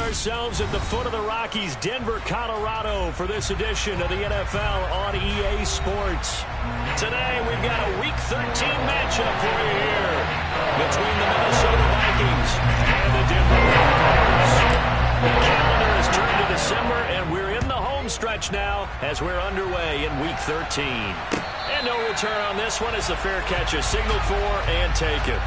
ourselves at the foot of the Rockies, Denver, Colorado, for this edition of the NFL on EA Sports. Today, we've got a Week 13 matchup for you here between the Minnesota Vikings and the Denver Broncos. The calendar has turned to December, and we're in the home stretch now as we're underway in Week 13. And no return on this one as the fair catch is signaled for and taken.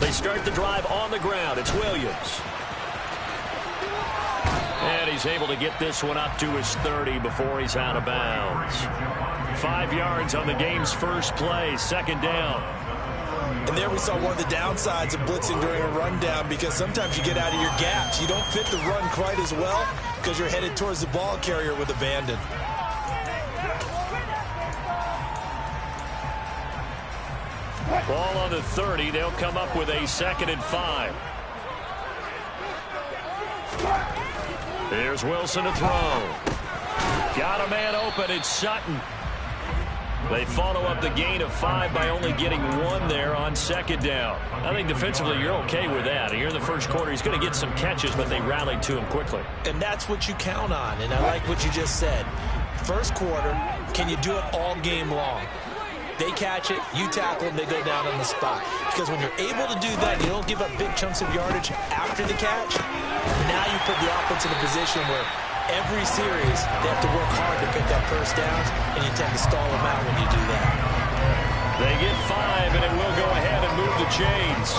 They start the drive on the ground. It's Williams. And he's able to get this one up to his 30 before he's out of bounds. 5 yards on the game's first play, second down. And there we saw one of the downsides of blitzing during a rundown, because sometimes you get out of your gaps. You don't fit the run quite as well because you're headed towards the ball carrier with abandon. Ball on the 30. They'll come up with a 2nd and 5. Here's Wilson to throw. Got a man open. It's Sutton. They follow up the gain of 5 by only getting 1 there on 2nd down. I think defensively you're okay with that. Here in the first quarter, he's going to get some catches, but they rallied to him quickly. And that's what you count on, and I like what you just said. First quarter, can you do it all game long? They catch it, you tackle them, they go down on the spot. Because when you're able to do that, you don't give up big chunks of yardage after the catch. Now you put the offense in a position where every series they have to work hard to pick up first downs, and you tend to stall them out when you do that. They get 5, and it will go ahead and move the chains.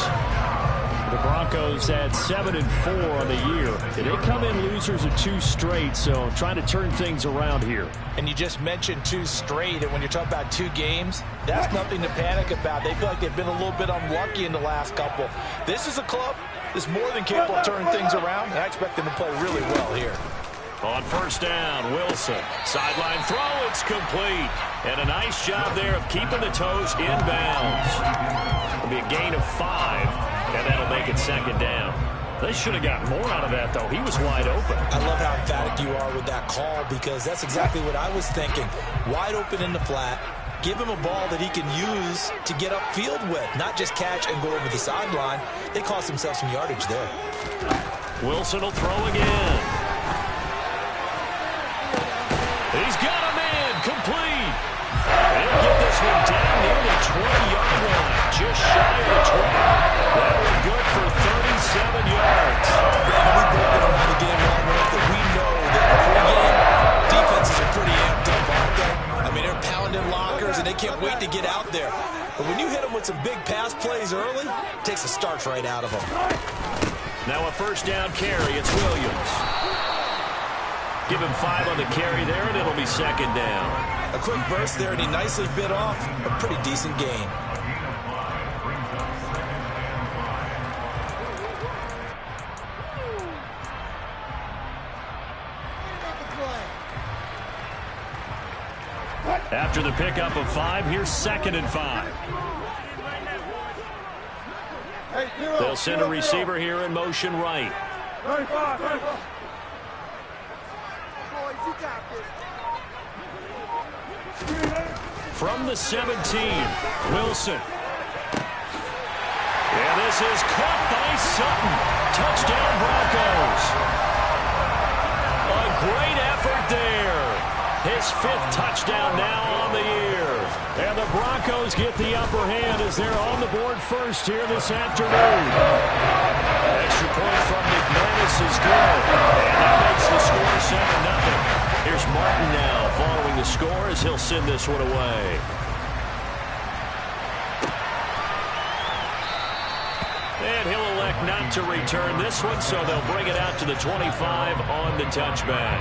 The Broncos had 7-4 on the year. They come in losers of 2 straight, so trying to turn things around here. And you just mentioned 2 straight, and when you're talking about 2 games, that's nothing to panic about. They feel like they've been a little bit unlucky in the last couple. This is a club that's more than capable of turning things around, and I expect them to play really well here. On first down, Wilson. Sideline throw, it's complete. And a nice job there of keeping the toes in bounds. It'll be a gain of 5, and that'll make it 2nd down. They should have gotten more out of that, though. He was wide open. I love how emphatic you are with that call, because that's exactly what I was thinking. Wide open in the flat. Give him a ball that he can use to get upfield with, not just catch and go over the sideline. They cost themselves some yardage there. Wilson will throw again. He's got a man, complete. He'll get this one down near the 20-yard line, just shy of the 20. That was good for 37 yards. Brandon, we've broken around the game long enough that we know that pregame defenses are pretty amped up, aren't they? I mean, they're pounding lockers, and they can't wait to get out there. But when you hit them with some big pass plays early, it takes the starch right out of them. Now a first down carry. It's Williams. Give him 5 on the carry there, and it'll be 2nd down. A quick burst there, and he nicely bit off a pretty decent gain. After the pickup of 5, here's 2nd and 5. They'll send a receiver here in motion right. From the 17, Wilson. And this is caught by Sutton. Touchdown, Broncos. A great effort there. His 5th touchdown now on the year. And the Broncos get the upper hand as they're on the board first here this afternoon. Extra point from McManus is good. And that makes the score 7-0. Here's Martin now following the score as he'll send this one away. And he'll elect not to return this one, so they'll bring it out to the 25 on the touchback.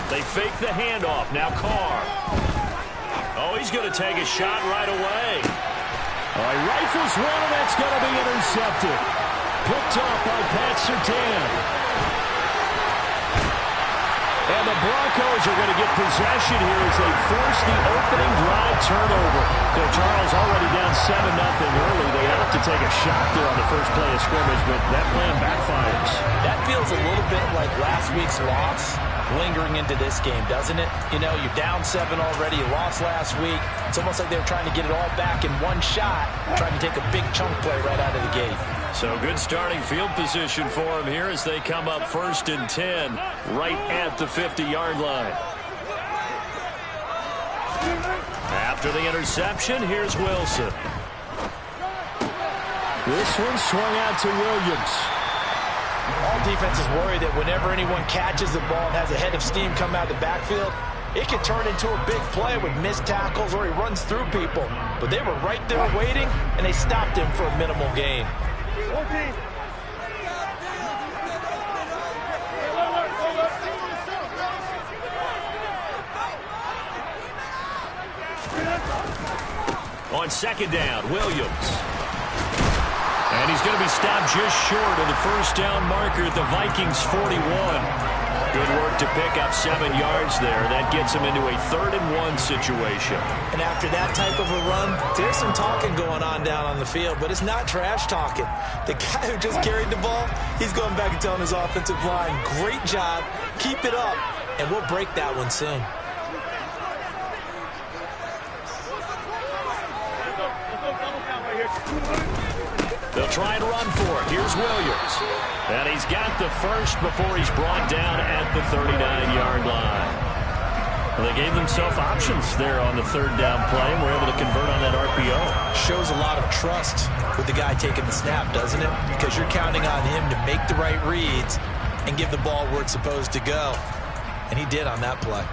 They fake the handoff. Now Carr. Oh, he's going to take a shot right away. All right, rifles one, and that's going to be intercepted. Picked off by Pat Surtain. And the Broncos are going to get possession here as they force the opening drive turnover. So Charles already down 7-0 early. They opt to take a shot there on the first play of scrimmage, but that plan backfires. That feels a little bit like last week's loss lingering into this game, doesn't it? You know, you're down 7 already. You lost last week. It's almost like they're trying to get it all back in one shot, trying to take a big chunk play right out of the gate. So good starting field position for them here as they come up 1st and 10 right at the 50-yard line. After the interception, here's Wilson. This one swung out to Williams. All defenses worry that whenever anyone catches the ball and has a head of steam come out of the backfield, it can turn into a big play with missed tackles or he runs through people. But they were right there waiting, and they stopped him for a minimal gain. On 2nd down, Williams. And he's going to be stopped just short of the first down marker at the Vikings 41. Good work to pick up 7 yards there. That gets him into a 3rd and 1 situation. And after that type of a run, there's some talking going on down on the field, but it's not trash talking. The guy who just carried the ball, he's going back and telling his offensive line, great job, keep it up, and we'll break that one soon. They'll try and run for it. Here's Williams. And he's got the first before he's brought down at the 39-yard line. Well, they gave themselves options there on the 3rd down play, and were able to convert on that RPO. Shows a lot of trust with the guy taking the snap, doesn't it? Because you're counting on him to make the right reads and give the ball where it's supposed to go. And he did on that play.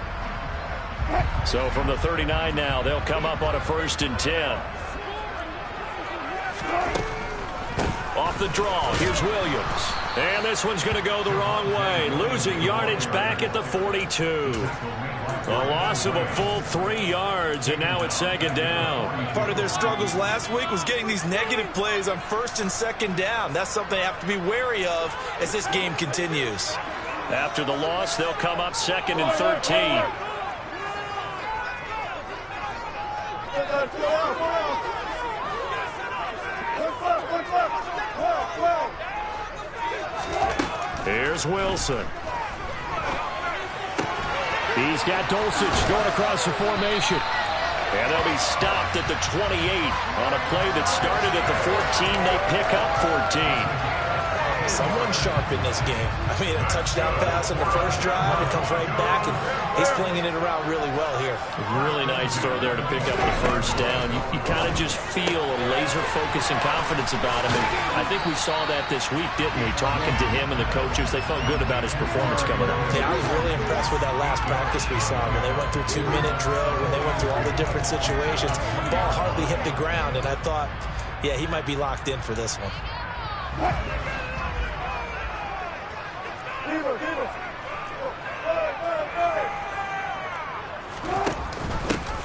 So from the 39 now, they'll come up on a 1st and 10. Off the draw, here's Williams. And this one's going to go the wrong way. Losing yardage back at the 42. A loss of a full 3 yards, and now it's 2nd down. Part of their struggles last week was getting these negative plays on 1st and 2nd down. That's something they have to be wary of as this game continues. After the loss, they'll come up 2nd and 13. Here's Wilson. He's got Dulcich going across the formation. And they'll be stopped at the 28 on a play that started at the 14. They pick up 14. Someone sharp in this game. I mean, a touchdown pass on the first drive. It comes right back, and he's flinging it around really well here. Really nice throw there to pick up the first down. You kind of just feel a laser focus and confidence about him. And I think we saw that this week, didn't we? Talking to him and the coaches, they felt good about his performance coming up. Yeah, I was really impressed with that last practice we saw when they went through 2-minute drill, when they went through all the different situations. Ball hardly hit the ground, and I thought, yeah, he might be locked in for this one.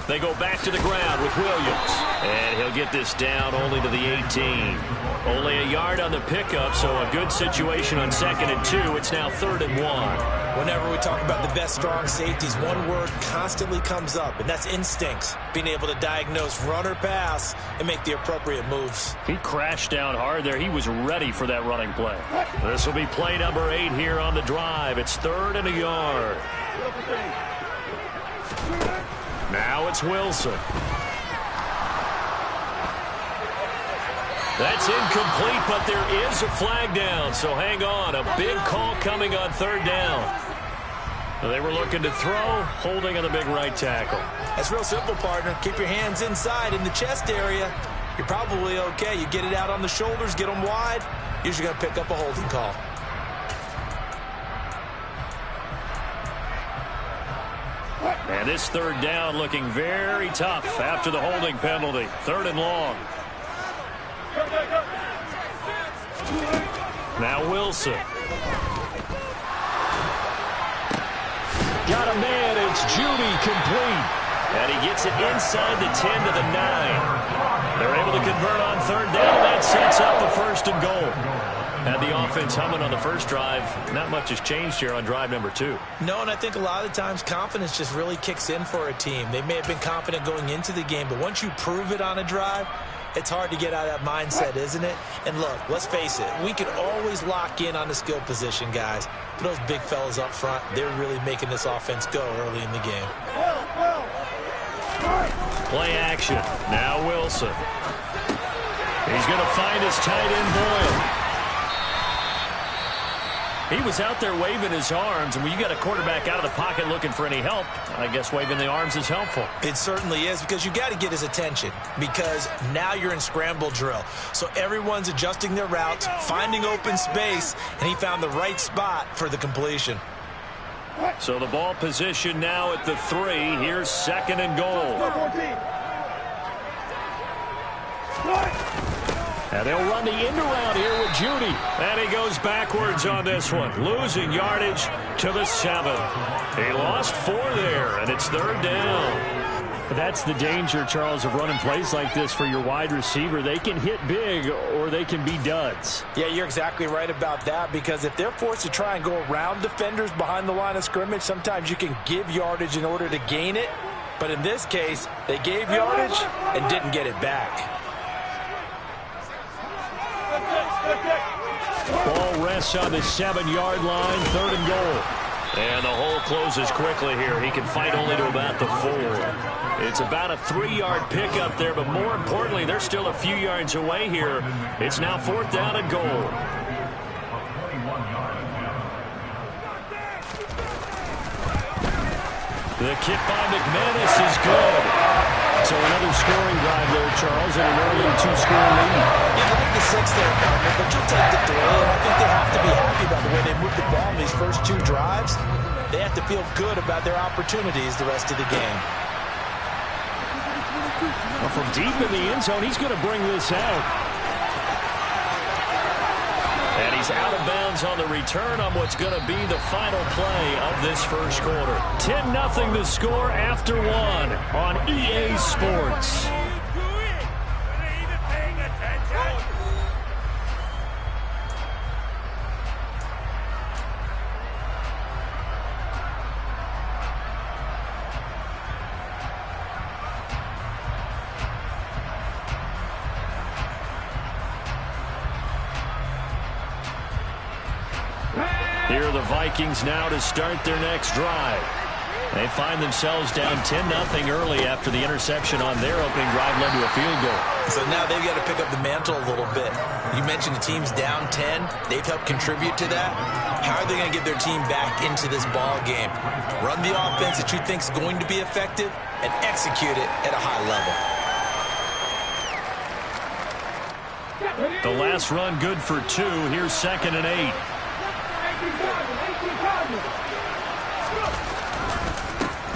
They go back to the ground with Williams. And he'll get this down only to the 18. Only a yard on the pickup, so a good situation on 2nd and 2. It's now 3rd and 1. Whenever we talk about the best strong safeties, one word constantly comes up, and that's instincts. Being able to diagnose run or pass and make the appropriate moves. He crashed down hard there. He was ready for that running play. This will be play number 8 here on the drive. It's 3rd and a yard. Now it's Wilson. That's incomplete, but there is a flag down, so hang on. A big call coming on 3rd down. They were looking to throw, holding on the big right tackle. That's real simple, partner. Keep your hands inside in the chest area. You're probably okay. You get it out on the shoulders, get them wide. Usually going to pick up a holding call. And this 3rd down looking very tough after the holding penalty. 3rd and long. Now Wilson. Got a man. It's Judy complete. And he gets it inside the 10 to the 9. They're able to convert on third down, and that sets up the first and goal. Had the offense humming on the first drive. Not much has changed here on drive number 2. No, and I think a lot of the times confidence just really kicks in for a team. They may have been confident going into the game, but once you prove it on a drive, it's hard to get out of that mindset, isn't it? And look, let's face it, we can always lock in on the skill position, guys. But those big fellas up front, they're really making this offense go early in the game. Play action. Now Wilson. He's going to find his tight end Boyle. He was out there waving his arms, and when you got a quarterback out of the pocket looking for any help, I guess waving the arms is helpful. It certainly is, because you got to get his attention, because now you're in scramble drill. So everyone's adjusting their routes, finding open space, and he found the right spot for the completion. So the ball position now at the 3. Here's second and goal. And they'll run the end around here with Judy. And he goes backwards on this one, losing yardage to the 7. He lost 4 there, and it's third down. That's the danger, Charles, of running plays like this for your wide receiver. They can hit big or they can be duds. Yeah, you're exactly right about that, because if they're forced to try and go around defenders behind the line of scrimmage, sometimes you can give yardage in order to gain it. But in this case, they gave yardage and didn't get it back. Ball rests on the 7-yard line, third and goal. And the hole closes quickly here. He can fight only to about the 4. It's about a 3-yard pickup there, but more importantly, they're still a few yards away here. It's now fourth down and goal. The kick by McManus is good. So another scoring drive there, Charles, and an early 2-score lead. You'd like the 6 there, partner, but you'll take the 3, and I think they have to be happy about the way they moved the ball in these first 2 drives. They have to feel good about their opportunities the rest of the game. Well, from deep in the end zone, he's going to bring this out. And he's out of bounds on the return on what's going to be the final play of this first quarter. 10-0 the score after 1 on EA Sports. Here are the Vikings now to start their next drive. They find themselves down 10-0 early after the interception on their opening drive led to a field goal. So now they've got to pick up the mantle a little bit. You mentioned the team's down 10. They've helped contribute to that. How are they going to get their team back into this ball game? Run the offense that you think is going to be effective and execute it at a high level. The last run good for 2. Here's second and 8.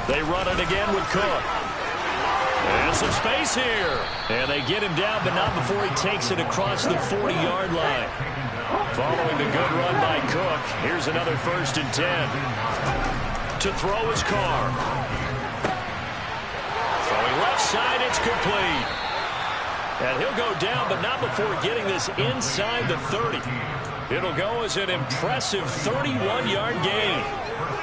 They run it again with Cook. And some space here. And they get him down, but not before he takes it across the 40-yard line. Following the good run by Cook, here's another first and 10. To throw his Carr. Throwing left side, it's complete. And he'll go down, but not before getting this inside the 30. It'll go as an impressive 31-yard gain.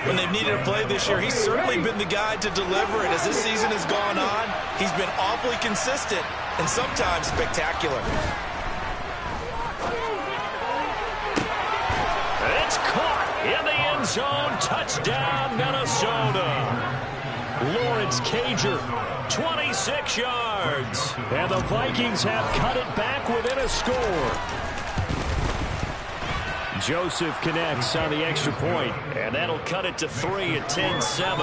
When they've needed a play this year, he's certainly been the guy to deliver it. As this season has gone on, he's been awfully consistent and sometimes spectacular. It's caught in the end zone. Touchdown, Minnesota. Lawrence Cager, 26 yards. And the Vikings have cut it back within a score. Joseph connects on the extra point, and that'll cut it to 3 at 10-7.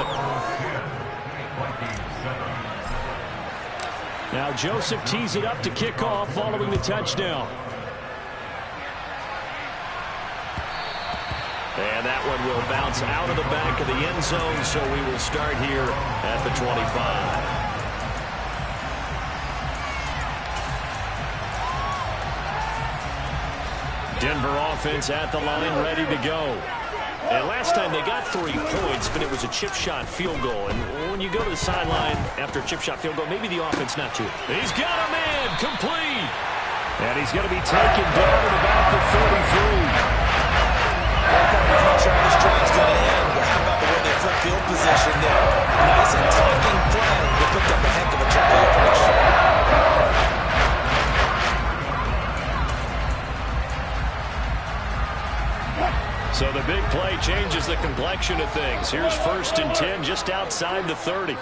Now Joseph tees it up to kick off following the touchdown. And that one will bounce out of the back of the end zone, so we will start here at the 25. Denver offense at the line, ready to go. And last time they got 3 points, but it was a chip shot field goal. And when you go to the sideline after a chip shot field goal, maybe the offense not too. He's got a man complete. And he's going to be taken down at about the 33. I'm not sure how this drive's going to end, but how about the way they flip field position there? Nice attacking play. They picked up a heck of a chunk of yardage. So the big play changes the complexion of things. Here's 1st and 10 just outside the 30.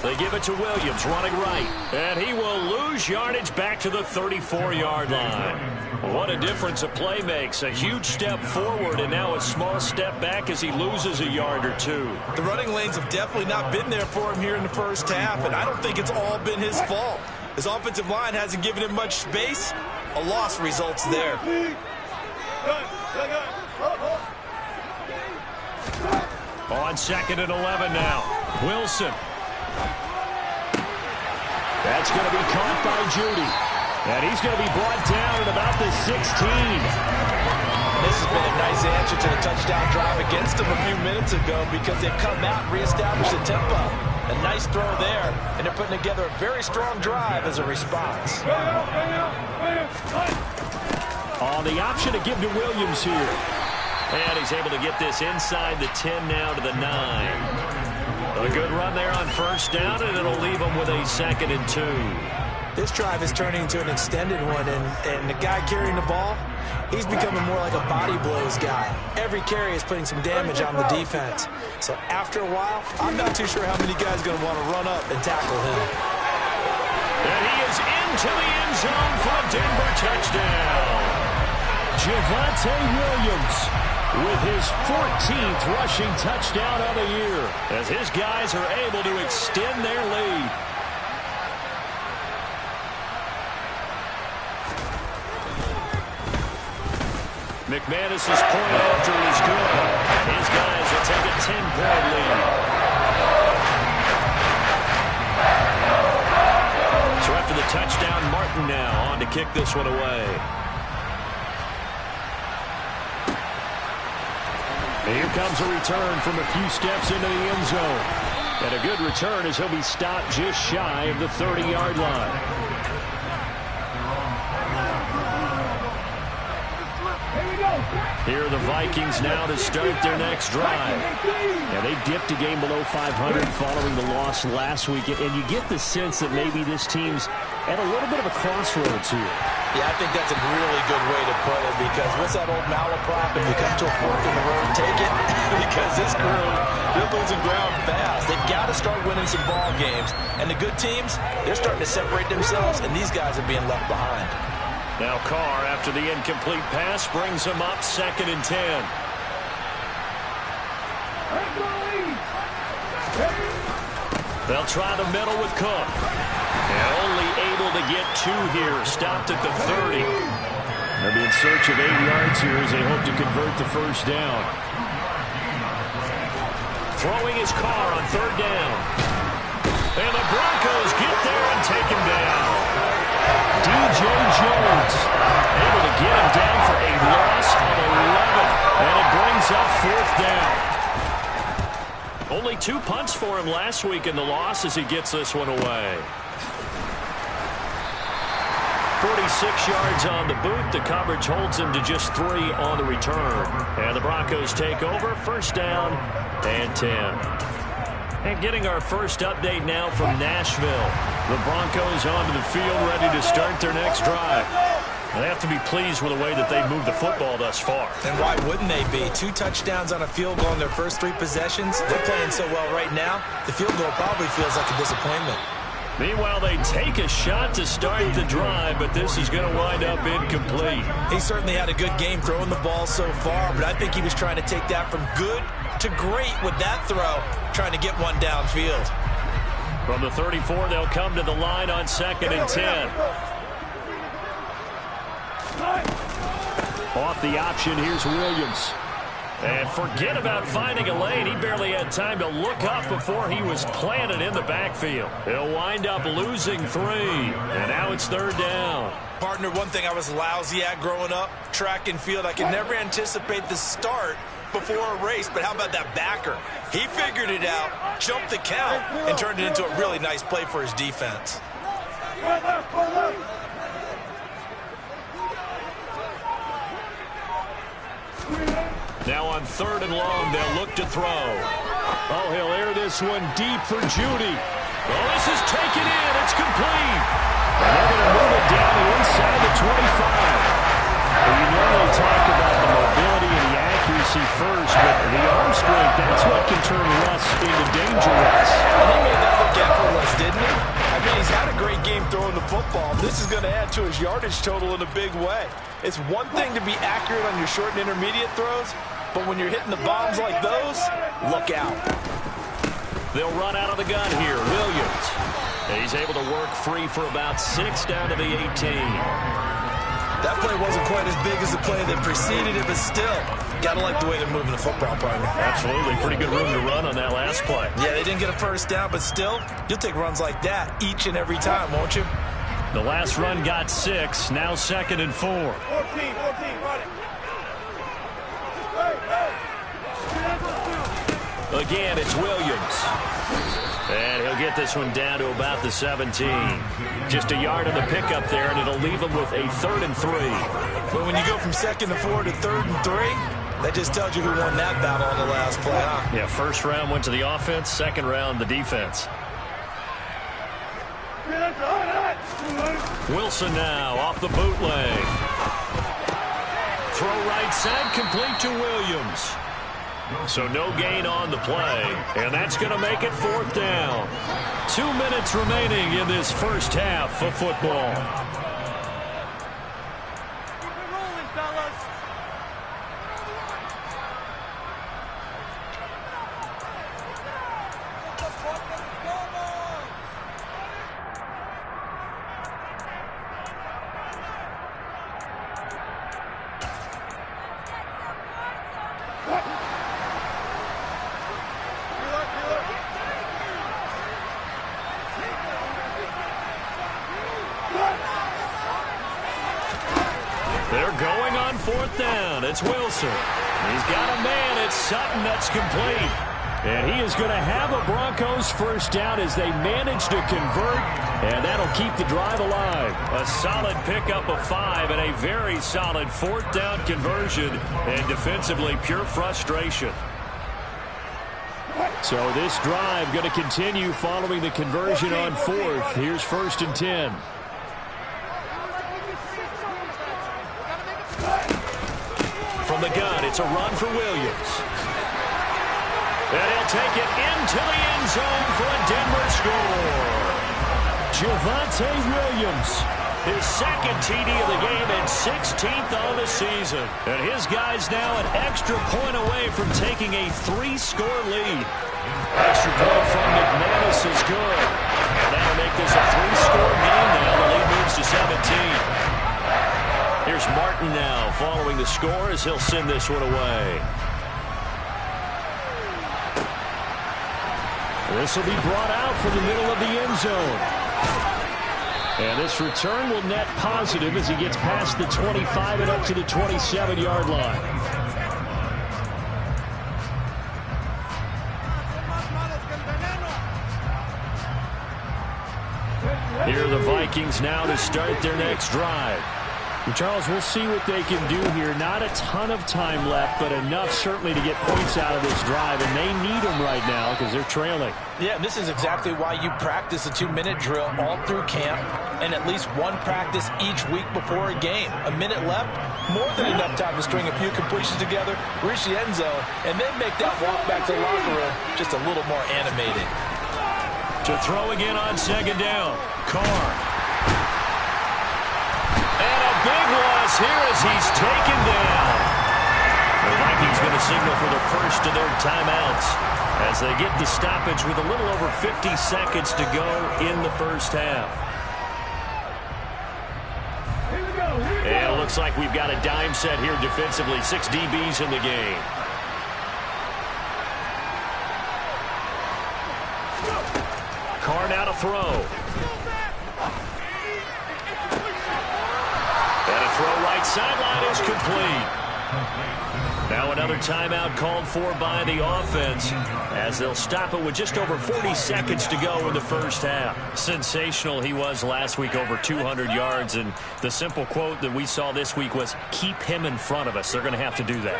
They give it to Williams, running right. And he will lose yardage back to the 34-yard line. What a difference a play makes. A huge step forward and now a small step back as he loses a yard or 2. The running lanes have definitely not been there for him here in the first half, and I don't think it's all been his fault. His offensive line hasn't given him much space. A loss results there. On 2nd and 11 now. Wilson. That's going to be caught by Judy. And he's going to be brought down at about the 16. This has been a nice answer to the touchdown drive against them a few minutes ago because they've come out and reestablished the tempo. A nice throw there, and they're putting together a very strong drive as a response. On the option to give to Williams here. And he's able to get this inside the 10 now to the 9. A good run there on 1st down, and it'll leave him with a 2nd and 2. This drive is turning into an extended one, and the guy carrying the ball, he's becoming more like a body blows guy. Every carry is putting some damage on the defense. So after a while, I'm not too sure how many guys are going to want to run up and tackle him. And he is into the end zone for a Denver touchdown. Javonte Williams with his 14th rushing touchdown of the year, as his guys are able to extend their lead. McManus's point after is good. His guys will take a 10-point lead. So after the touchdown, Martin now on to kick this one away. Here comes a return from a few steps into the end zone. And a good return as he'll be stopped just shy of the 30-yard line. Here are the Vikings now to start their next drive. Yeah, they dipped a game below 500 following the loss last week. And you get the sense that maybe this team's at a little bit of a crossroads here. Yeah, I think that's a really good way to put it because what's that old malaprop? If you come to a fork in the road, take it. Because this crew, they're losing ground fast. They've got to start winning some ball games. And the good teams, they're starting to separate themselves, and these guys are being left behind. Now Carr, after the incomplete pass, brings him up 2nd and 10. They'll try the middle with Cook. And only able to get 2 here. Stopped at the 30. They'll be in search of 8 yards here as they hope to convert the 1st down. Throwing his Carr on 3rd down. And the Broncos get there and take him down. DJ Jones able to get him down for a loss of 11. And it brings up 4th down. Only 2 punts for him last week in the loss as he gets this one away. 46 yards on the boot. The coverage holds him to just 3 on the return. And the Broncos take over. 1st down and 10. And getting our first update now from Nashville. The Broncos onto the field ready to start their next drive. And they have to be pleased with the way that they've moved the football thus far. And why wouldn't they be? 2 touchdowns on a field goal in their first 3 possessions. They're playing so well right now, the field goal probably feels like a disappointment. Meanwhile, they take a shot to start the drive, but this is going to wind up incomplete. He certainly had a good game throwing the ball so far, but I think he was trying to take that from good to great with that throw, trying to get one downfield. From the 34, they'll come to the line on 2nd and 10. Off the option, here's Williams. And forget about finding a lane. He barely had time to look up before he was planted in the backfield. He'll wind up losing 3. And now it's 3rd down. Partner, one thing I was lousy at growing up, track and field, I could never anticipate the start before a race, but how about that backer? He figured it out, jumped the count, and turned it into a really nice play for his defense. Now on 3rd and long, they'll look to throw. Oh, he'll air this one deep for Judy. Oh, this is taken in. It's complete. And they're going to move it down to inside the 25. Well, you normally talk about the mobility and the accuracy first, but the arm strength, that's what can turn Russ into dangerous. And he made that look effortless, didn't he? I mean, he's had a great game throwing the football. This is going to add to his yardage total in a big way. It's one thing to be accurate on your short and intermediate throws, but when you're hitting the bombs like those, look out. They'll run out of the gun here. Williams. He's able to work free for about 6 down to the 18. That play wasn't quite as big as the play that preceded it, but still, gotta like the way they're moving the football, partner. Absolutely. Pretty good room to run on that last play. Yeah, they didn't get a first down, but still, you'll take runs like that each and every time, won't you? The last run got 6. Now 2nd and 4. 14, run it. Again, it's Williams. And he'll get this one down to about the 17. Just a yard on the pickup there, and it'll leave him with a 3rd and 3. But when you go from 2nd and 4 to 3rd and 3, that just tells you who won that battle on the last play, huh? Yeah, first round went to the offense, second round the defense. Wilson now off the bootleg. Throw right side, complete to Williams. So no gain on the play, and that's going to make it 4th down. 2 minutes remaining in this first half of football. Keep it rolling, fellas. They're going on 4th down. It's Wilson. He's got a man. It's Sutton that's complete. And he is going to have a Broncos first down as they manage to convert, and that'll keep the drive alive. A solid pickup of 5 and a very solid 4th down conversion, and defensively pure frustration. So this drive going to continue following the conversion on 4th. Here's 1st and 10. From the gun, it's a run for Williams. And he'll take it into the end zone for a Denver score. Javonte Williams, his 2nd TD of the game and 16th on the season. And his guy's now an extra point away from taking a 3-score lead. Extra point from McManus is good. And that'll make this a 3-score game now. The lead moves to 17. Here's Martin now following the score as he'll send this one away. This will be brought out from the middle of the end zone. And this return will net positive as he gets past the 25 and up to the 27-yard line. Here are the Vikings now to start their next drive. Charles, we'll see what they can do here. Not a ton of time left, but enough certainly to get points out of this drive, and they need them right now because they're trailing. Yeah, this is exactly why you practice a 2-minute drill all through camp and at least one practice each week before a game. A minute left, more than enough time to string a few completions together, reach the end zone, and then make that walk back to the locker room just a little more animated. To throw again on 2nd down, Carr. Big loss here as he's taken down. The Vikings going to signal for the first of their timeouts as they get the stoppage with a little over 50 seconds to go in the first half. And it looks like we've got a dime set here defensively. 6 DBs in the game. Carr now to throw. And a throw right sideline is complete. Now another timeout called for by the offense as they'll stop it with just over 40 seconds to go in the first half. Sensational he was last week, over 200 yards, and the simple quote that we saw this week was, keep him in front of us. They're going to have to do that.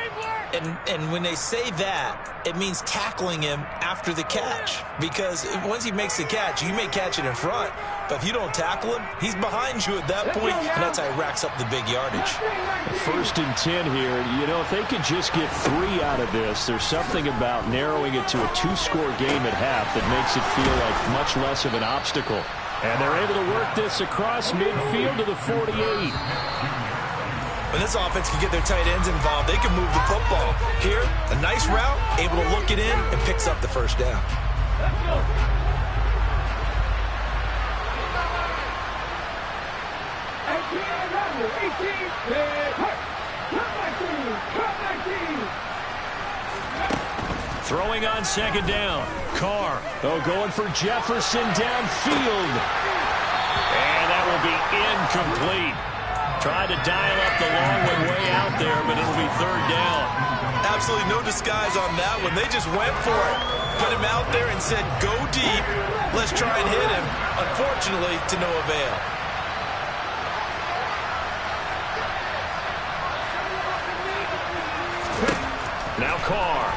And when they say that, it means tackling him after the catch. Because once he makes the catch, you may catch it in front. But if you don't tackle him, he's behind you at that point, and that's how he racks up the big yardage. 1st and 10 here. You know, if they could just get 3 out of this, there's something about narrowing it to a 2-score game at half that makes it feel like much less of an obstacle. And they're able to work this across midfield to the 48. When this offense can get their tight ends involved, they can move the football. Here, a nice route, able to look it in, and picks up the first down. Throwing on 2nd down. Carr, going for Jefferson downfield. And that will be incomplete. Tried to dial up the long one way out there, but it'll be 3rd down. Absolutely no disguise on that one. They just went for it. Put him out there and said, go deep. Let's try and hit him. Unfortunately, to no avail. Now Carr.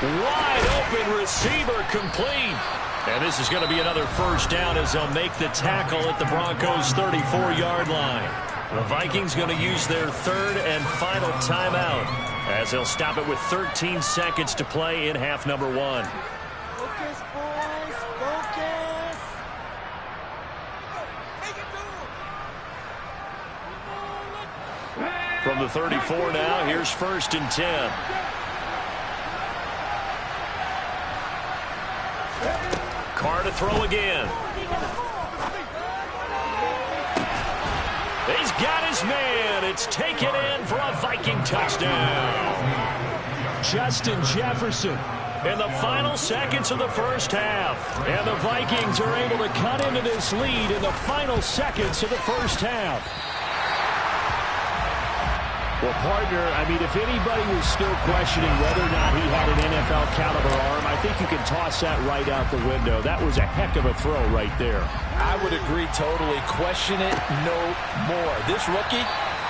Wide open receiver complete. And this is going to be another 1st down as they'll make the tackle at the Broncos' 34-yard line. The Vikings going to use their 3rd and final timeout as they'll stop it with 13 seconds to play in half number 1. Focus, boys. Focus. From the 34 now, here's 1st and 10. Carr to throw again. He's got his man. It's taken in for a Viking touchdown. Justin Jefferson in the final seconds of the first half. And the Vikings are able to cut into this lead in the final seconds of the first half. Well, partner, I mean, if anybody was still questioning whether or not he had an NFL caliber arm, I think you can toss that right out the window. That was a heck of a throw right there. I would agree totally. Question it no more. This rookie,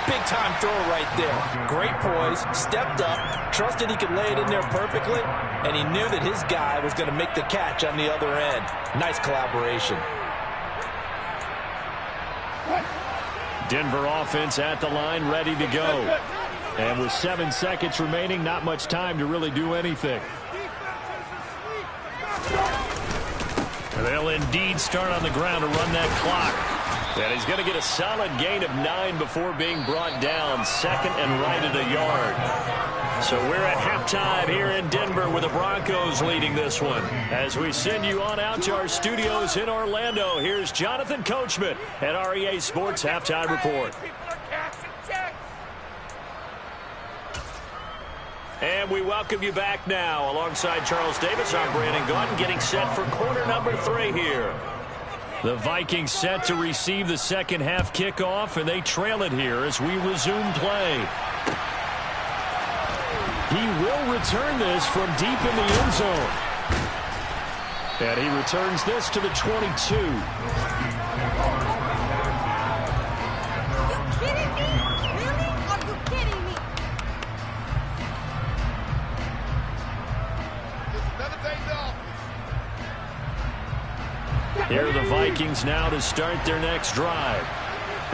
big-time throw right there. Great poise, stepped up, trusted he could lay it in there perfectly, and he knew that his guy was going to make the catch on the other end. Nice collaboration. Denver offense at the line, ready to go. And with 7 seconds remaining, not much time to really do anything. They'll indeed start on the ground to run that clock. And he's going to get a solid gain of 9 before being brought down. 2nd and right at a yard. So we're at halftime here in Denver with the Broncos leading this one. As we send you on out to our studios in Orlando, here's Jonathan Coachman at REA Sports Halftime Report. And we welcome you back now. Alongside Charles Davis, I'm Brandon Gaudin, getting set for quarter number 3 here. The Vikings set to receive the second half kickoff, and they trail it here as we resume play. He will return this from deep in the end zone. And he returns this to the 22. Are you kidding me? Really? Are you kidding me? Here are the Vikings now to start their next drive.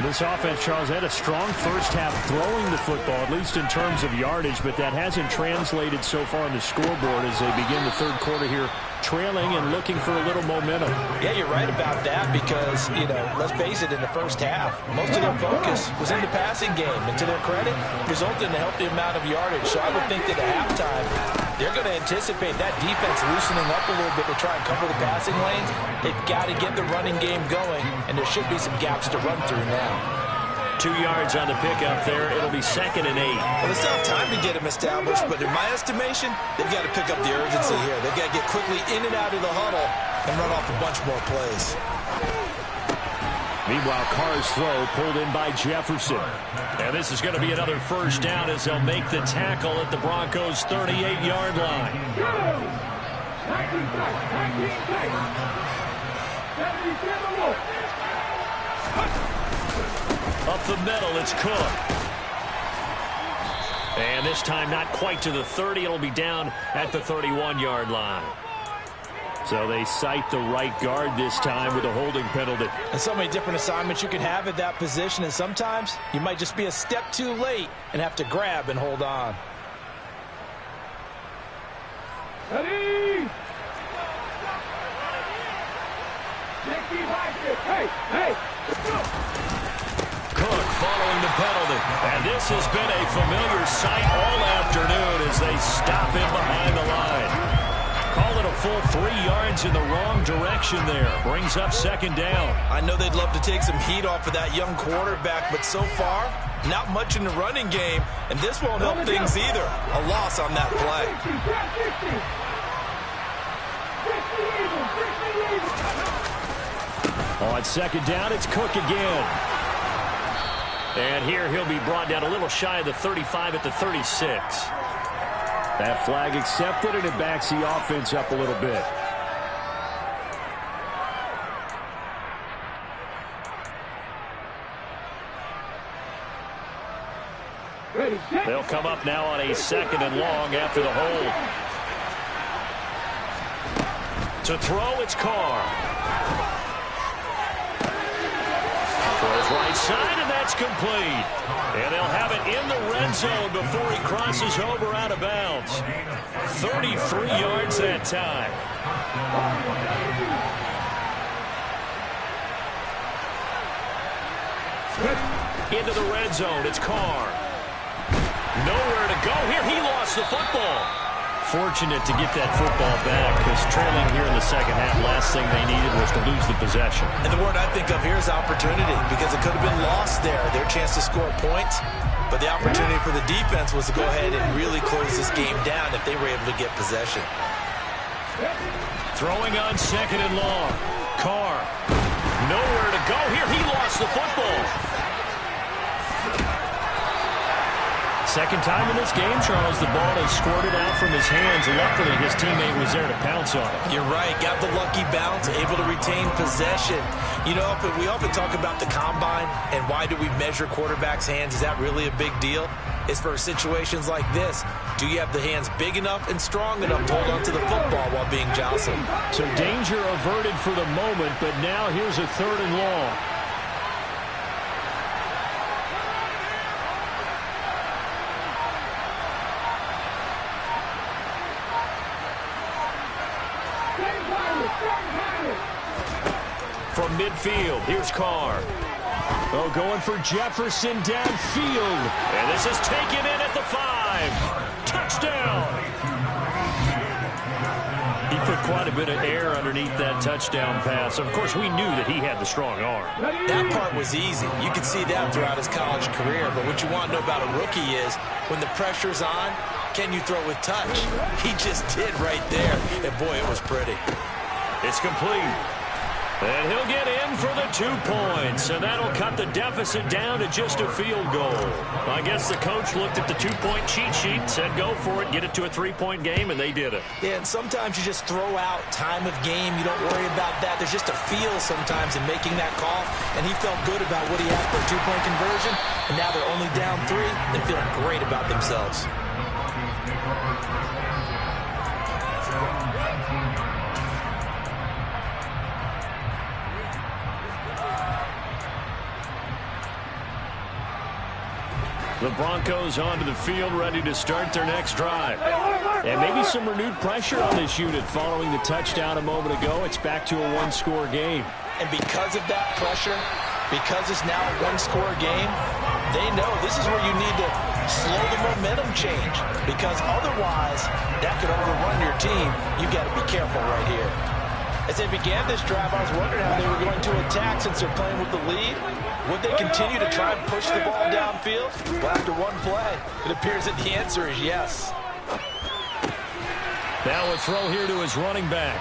This offense, Charles, had a strong first half throwing the football, at least in terms of yardage, but that hasn't translated so far on the scoreboard as they begin the third quarter here, trailing and looking for a little momentum. Yeah, you're right about that because, let's face it, in the first half, most of their focus was in the passing game. And to their credit, resulted in a healthy amount of yardage. So I would think that at halftime, they're going to anticipate that defense loosening up a little bit to try and cover the passing lanes. They've got to get the running game going, and there should be some gaps to run through now. 2 yards on the pickup there. It'll be 2nd and 8. Well, they still have time to get him established, but in my estimation, they've got to pick up the urgency here. They've got to get quickly in and out of the huddle and run off a bunch more plays. Meanwhile, Carr's throw pulled in by Jefferson. And this is going to be another first down as they'll make the tackle at the Broncos' 38-yard line. Up the middle, it's Cook. And this time not quite to the 30. It'll be down at the 31-yard line. So they cite the right guard this time with a holding penalty. And so many different assignments you can have at that position, and sometimes you might just be a step too late and have to grab and hold on. Ready? Hey, Cook following the penalty. And this has been a familiar sight all afternoon as they stop him behind the line. Call it a full 3 yards in the wrong direction there. Brings up 2nd down. I know they'd love to take some heat off of that young quarterback, but so far, not much in the running game, and this won't help things either. A loss on that play. On 2nd down, it's Cook again. And here he'll be brought down a little shy of the 35 at the 36. That flag accepted, and it backs the offense up a little bit. They'll come up now on a 2nd and long after the hold. To throw, it's Carr. Throws right side, and that's complete. And they'll have it in the red zone before he crosses over out of bounds. 33 yards that time. Into the red zone, it's Carr. Nowhere to go here. He lost the football. Fortunate to get that football back because trailing here in the second half, last thing they needed was to lose the possession. And the word I think of here is opportunity, because it could have been lost there, their chance to score points. But the opportunity for the defense was to go ahead and really close this game down if they were able to get possession. Throwing on 2nd and long. Carr. Nowhere to go here. He lost the football. Second time in this game, Charles, the ball has squirted out from his hands. Luckily, his teammate was there to pounce on it. You're right. Got the lucky bounce, able to retain possession. You know, we often talk about the combine and why do we measure quarterbacks' hands. Is that really a big deal? It's for situations like this. Do you have the hands big enough and strong enough to hold on to the football while being jostled? So danger averted for the moment, but now here's a 3rd and long. From midfield, here's Carr. Oh, going for Jefferson downfield. And this is taken in at the 5. Touchdown! He put quite a bit of air underneath that touchdown pass. Of course, we knew that he had the strong arm. That part was easy. You could see that throughout his college career. But what you want to know about a rookie is when the pressure's on, can you throw with touch? He just did right there. And, boy, it was pretty. It's complete. And he'll get in for the 2 points. And that'll cut the deficit down to just a field goal. I guess the coach looked at the 2-point cheat sheet, said go for it, get it to a 3-point game, and they did it. Yeah, and sometimes you just throw out time of game. You don't worry about that. There's just a feel sometimes in making that call. And he felt good about what he had for a 2-point conversion. And now they're only down 3 and feeling great about themselves. The Broncos onto the field, ready to start their next drive. And maybe some renewed pressure on this unit following the touchdown a moment ago. It's back to a 1-score game. And because of that pressure, because it's now a 1-score game, they know this is where you need to slow the momentum change. Because otherwise, that could overrun your team. You've got to be careful right here. As they began this drive, I was wondering how they were going to attack since they're playing with the lead. Would they continue to try and push the ball downfield? Well, after one play, it appears that the answer is yes. Now a throw here to his running back.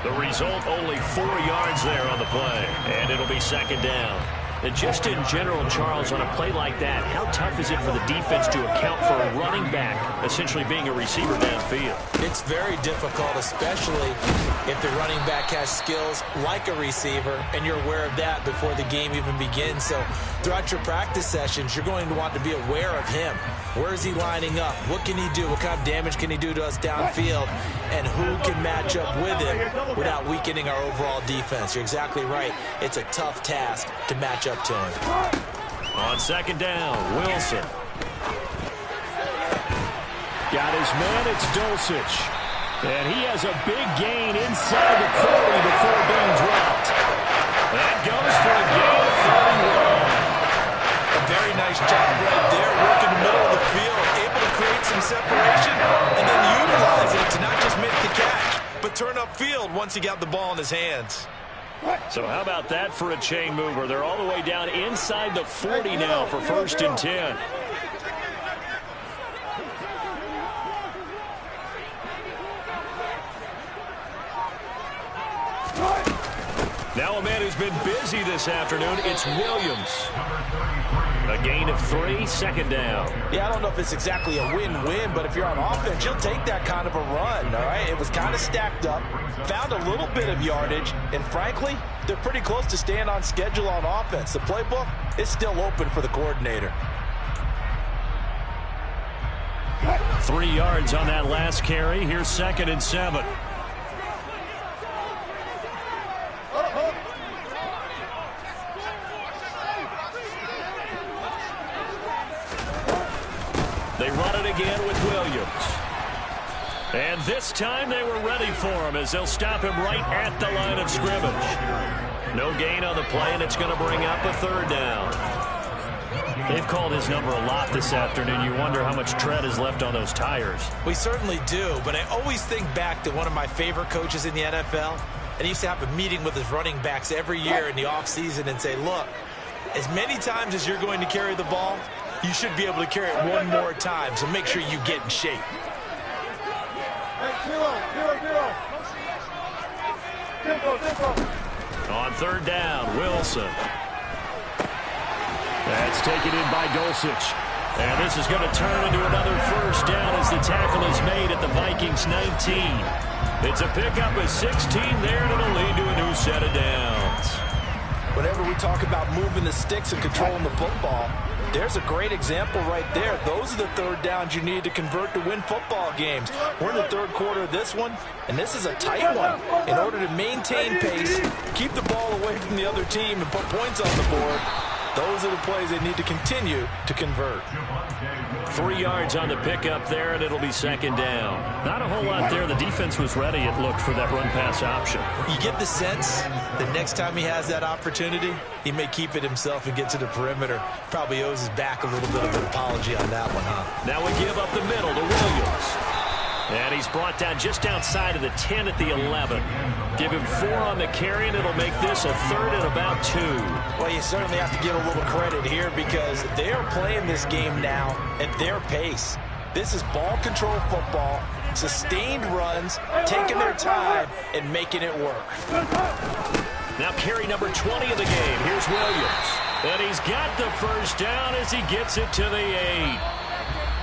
The result, only 4 yards there on the play. And it'll be second down. And just in general, Charles, on a play like that, how tough is it for the defense to account for a running back essentially being a receiver downfield? It's very difficult, especially if the running back has skills like a receiver, and you're aware of that before the game even begins. So throughout your practice sessions, you're going to want to be aware of him. Where is he lining up? What can he do? What kind of damage can he do to us downfield? And who can match up with him without weakening our overall defense? You're exactly right. It's a tough task to match up to him. On second down, Wilson. Got his man, it's Dulcich. And he has a big gain inside the 40 before being dropped. That goes for a gain of 31. A very nice job right there, working the middle of the field, able to create some separation, and then utilize it to not just make the catch, but turn upfield once he got the ball in his hands. So how about that for a chain mover? They're all the way down inside the 40 now for 1st and 10. Now a man who's been busy this afternoon, it's Williams. A gain of 3, second down. Yeah, I don't know if it's exactly a win-win, but if you're on offense, you'll take that kind of a run, all right? It was kind of stacked up, found a little bit of yardage, and frankly, they're pretty close to staying on schedule on offense. The playbook is still open for the coordinator. 3 yards on that last carry. Here's 2nd and 7. They run it again with Williams. And this time they were ready for him as they'll stop him right at the line of scrimmage. No gain on the play, and it's going to bring up a 3rd down. They've called his number a lot this afternoon. You wonder how much tread is left on those tires. We certainly do, but I always think back to one of my favorite coaches in the NFL, and he used to have a meeting with his running backs every year in the offseason and say, look, as many times as you're going to carry the ball, you should be able to carry it one more time, so make sure you get in shape. On 3rd down, Wilson. That's taken in by Dulcich. And this is going to turn into another 1st down as the tackle is made at the Vikings 19. It's a pickup of 16 there, and it'll lead to a new set of downs. Whenever we talk about moving the sticks and controlling the football, there's a great example right there. Those are the 3rd downs you need to convert to win football games. We're in the 3rd quarter of this one, and this is a tight one. In order to maintain pace, keep the ball away from the other team, and put points on the board, those are the plays they need to continue to convert. 3 yards on the pickup there, and it'll be 2nd down. Not a whole lot there. The defense was ready, it looked, for that run-pass option. You get the sense that next time he has that opportunity, he may keep it himself and get to the perimeter. Probably owes his back a little bit of an apology on that one, huh? Now we give up the middle to Williams. And he's brought down just outside of the 10 at the 11. Give him 4 on the carry, and it'll make this a 3rd and about 2. Well, you certainly have to give a little credit here because they are playing this game now at their pace. This is ball control football, sustained runs, taking their time, and making it work. Now carry number 20 of the game. Here's Williams. And he's got the 1st down as he gets it to the 8.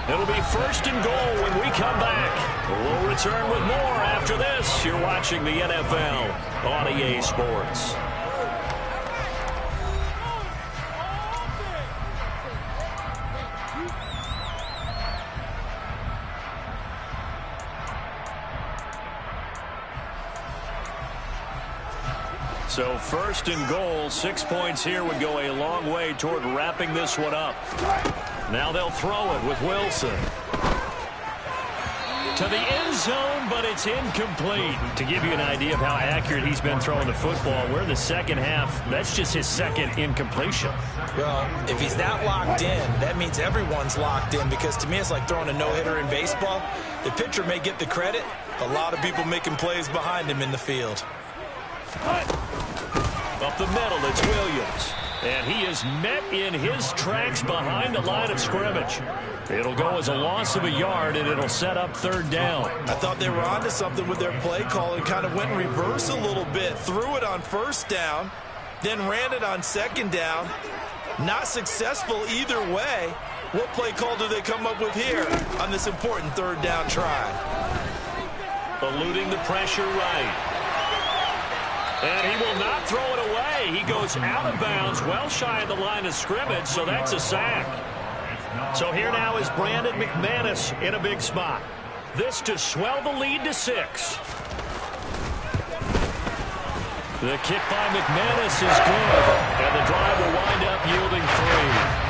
It'll be 1st and goal when we come back. We'll return with more after this. You're watching the NFL on EA Sports. So 1st and goal, 6 points here would go a long way toward wrapping this one up. Now they'll throw it with Wilson. To the end zone, but it's incomplete. To give you an idea of how accurate he's been throwing the football, we're in the second half. That's just his 2nd incompletion. Well, if he's that locked in, that means everyone's locked in because to me it's like throwing a no-hitter in baseball. The pitcher may get the credit. A lot of people making plays behind him in the field. Up the middle, it's Williams. And he is met in his tracks behind the line of scrimmage. It'll go as a loss of a yard, and it'll set up third down. I thought they were onto something with their play call and kind of went in reverse a little bit. Threw it on first down, then ran it on second down. Not successful either way. What play call do they come up with here on this important third down try? Eluding the pressure right. And he will not throw it away. He goes out of bounds, well shy of the line of scrimmage, so that's a sack. So here now is Brandon McManus in a big spot. This to swell the lead to 6. The kick by McManus is good, and the drive will wind up yielding 3.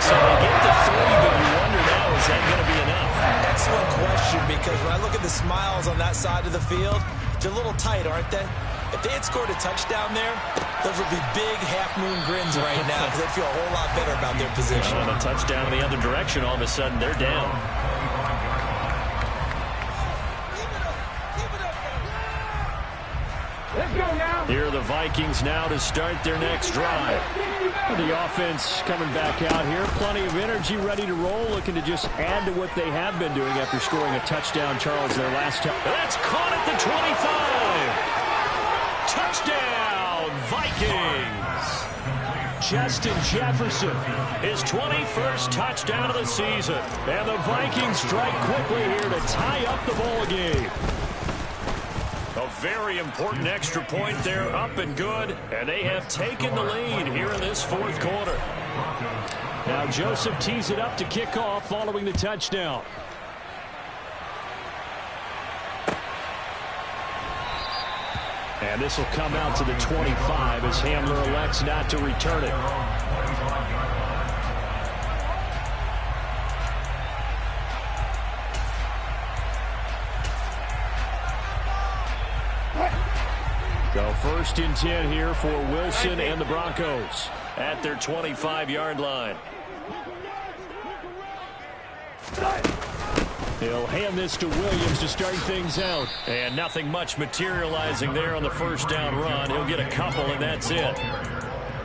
So they get to 3, but you wonder now, is that going to be enough? Excellent question, because when I look at the smiles on that side of the field, they're a little tight, aren't they? If they had scored a touchdown there, those would be big half-moon grins right now because they feel a whole lot better about their position. On a touchdown in the other direction, all of a sudden they're down. Let's go now. Here are the Vikings now to start their next drive. The offense coming back out here. Plenty of energy, ready to roll, looking to just add to what they have been doing after scoring a touchdown, Charles, their last time. That's caught at the 25. Touchdown, Vikings. Justin Jefferson, his 21st touchdown of the season. And the Vikings strike quickly here to tie up the ball game. A very important extra point there, up and good. And they have taken the lead here in this fourth quarter. Now Joseph tees it up to kick off following the touchdown. And this will come out to the 25 as Hamler elects not to return it. Go 1st and 10 here for Wilson and the Broncos at their 25-yard line. He'll hand this to Williams to start things out. And nothing much materializing there on the first down run. He'll get a couple, and that's it.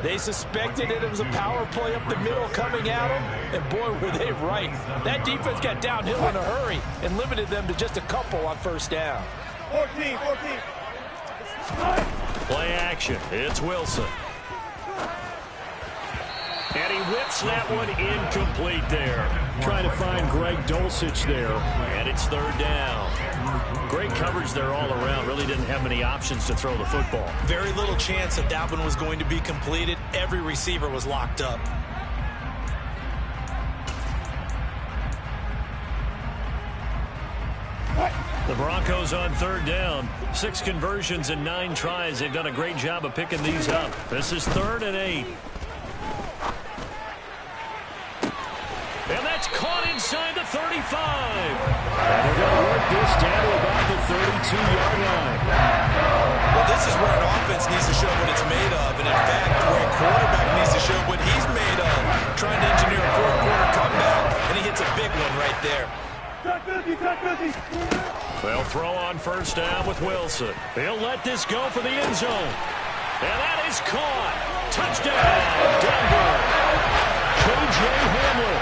They suspected that it was a power play up the middle coming at them, and boy, were they right. That defense got downhill in a hurry and limited them to just a couple on first down. 14. Play action. It's Wilson. And he whips that one incomplete there. Trying to find Greg Dulcich there. And it's third down. Great coverage there all around. Really didn't have many options to throw the football. Very little chance that that one was going to be completed. Every receiver was locked up. The Broncos on third down. 6 conversions and 9 tries. They've done a great job of picking these up. This is 3rd and 8. And that's caught inside the 35. And they're going to work this down to about the 32-yard line. Well, this is where an offense needs to show what it's made of. And in fact, where a quarterback needs to show what he's made of. Trying to engineer a fourth-quarter comeback, and he hits a big one right there. They'll throw on first down with Wilson. He'll let this go for the end zone. And that is caught. Touchdown, Denver. K.J. Hamler,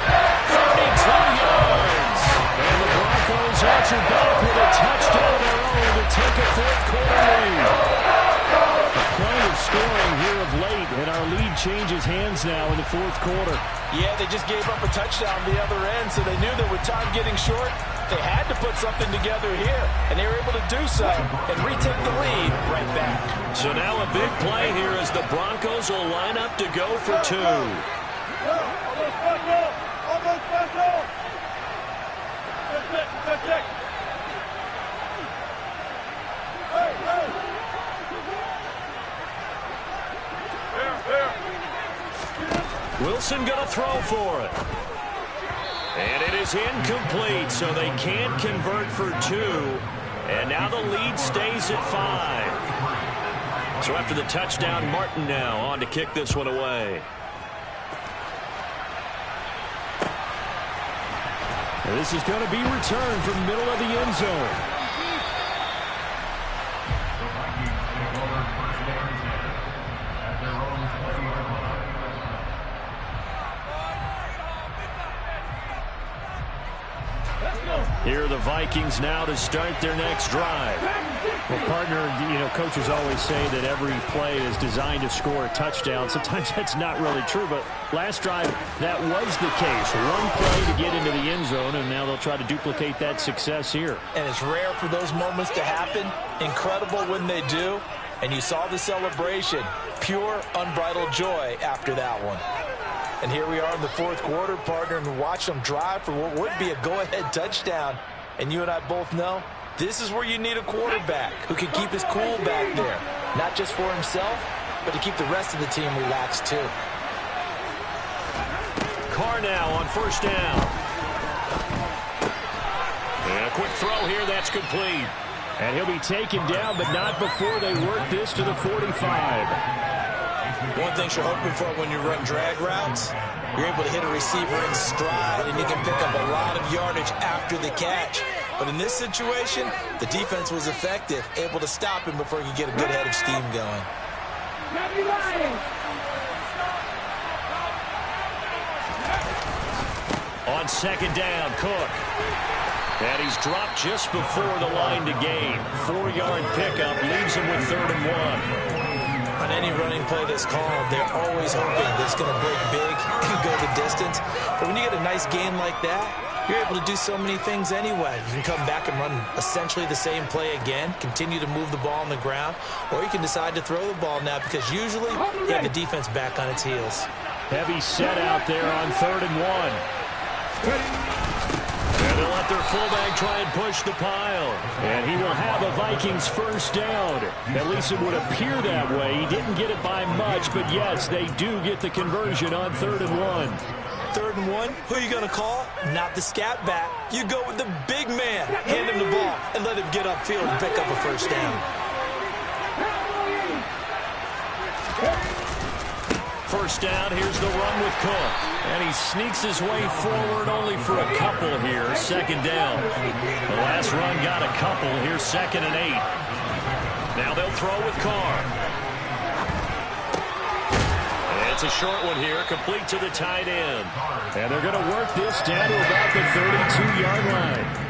32 yards. And the Broncos answer back with a touchdown of their own to take a fourth-quarter lead. A point of scoring here of late, and our lead changes hands now in the fourth quarter. Yeah, they just gave up a touchdown on the other end, so they knew that with time getting short, they had to put something together here, and they were able to do so and retake the lead right back. So now a big play here as the Broncos will line up to go for 2. Wilson going to throw for it. And it is incomplete, so they can't convert for 2. And now the lead stays at 5. So after the touchdown, Martin now on to kick this one away. And this is going to be returned from middle of the end zone. Here are the Vikings now to start their next drive. Well, partner, coaches always say that every play is designed to score a touchdown. Sometimes that's not really true, but last drive, that was the case. One play to get into the end zone, and now they'll try to duplicate that success here. And it's rare for those moments to happen. Incredible when they do. And you saw the celebration. Pure, unbridled joy after that one. And here we are in the fourth quarter, partner, and watch them drive for what would be a go-ahead touchdown. And you and I both know this is where you need a quarterback who can keep his cool back there. Not just for himself, but to keep the rest of the team relaxed too. Carr now on first down. And a quick throw here, that's complete. And he'll be taken down, but not before they work this to the 45. One thing you're hoping for when you run drag routes, you're able to hit a receiver in stride, and you can pick up a lot of yardage after the catch. But in this situation, the defense was effective, able to stop him before he could get a good head of steam going. On second down, Cook. And he's dropped just before the line to gain. 4-yard pickup leaves him with 3rd and 1. On any running play that's called, they're always hoping that it's going to break big and go the distance. But when you get a nice gain like that, you're able to do so many things anyway. You can come back and run essentially the same play again, continue to move the ball on the ground, or you can decide to throw the ball now because usually you have the defense back on its heels. Heavy set out there on 3rd and 1. And they'll let their fullback try and push the pile. And he will have a Vikings first down. At least it would appear that way. He didn't get it by much, but yes, they do get the conversion on 3rd and 1. 3rd and 1, who are you going to call? Not the scat back. You go with the big man. Hand him the ball and let him get upfield and pick up a first down. First down, here's the run with Cook. And he sneaks his way forward only for a couple here. 2nd down. The last run got a couple. Here's 2nd and 8. Now they'll throw with Carr. And it's a short one here, complete to the tight end. And they're going to work this down to about the 32-yard line.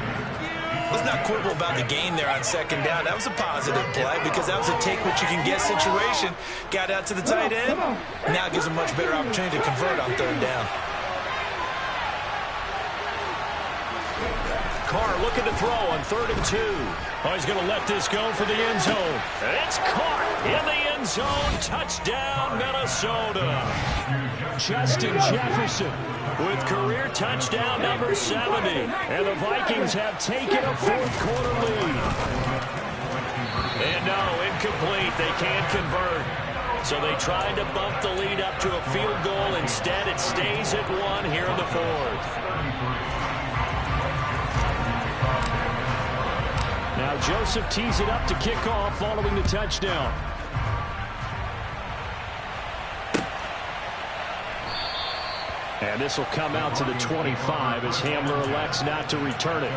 Let's not quibble about the gain there on 2nd down. That was a positive play because that was a take-what-you-can-get situation. Got out to the tight end. Now it gives a much better opportunity to convert on 3rd down. Carr looking to throw on 3rd and 2. Oh, he's going to let this go for the end zone. It's caught in the end zone. Touchdown, Minnesota. Justin Jefferson with career touchdown number 70. And the Vikings have taken a 4th quarter lead. And no, incomplete. They can't convert. So they tried to bump the lead up to a field goal. Instead, it stays at 1 here in the 4th. Now Joseph tees it up to kick off following the touchdown. And this will come out to the 25 as Hamler elects not to return it.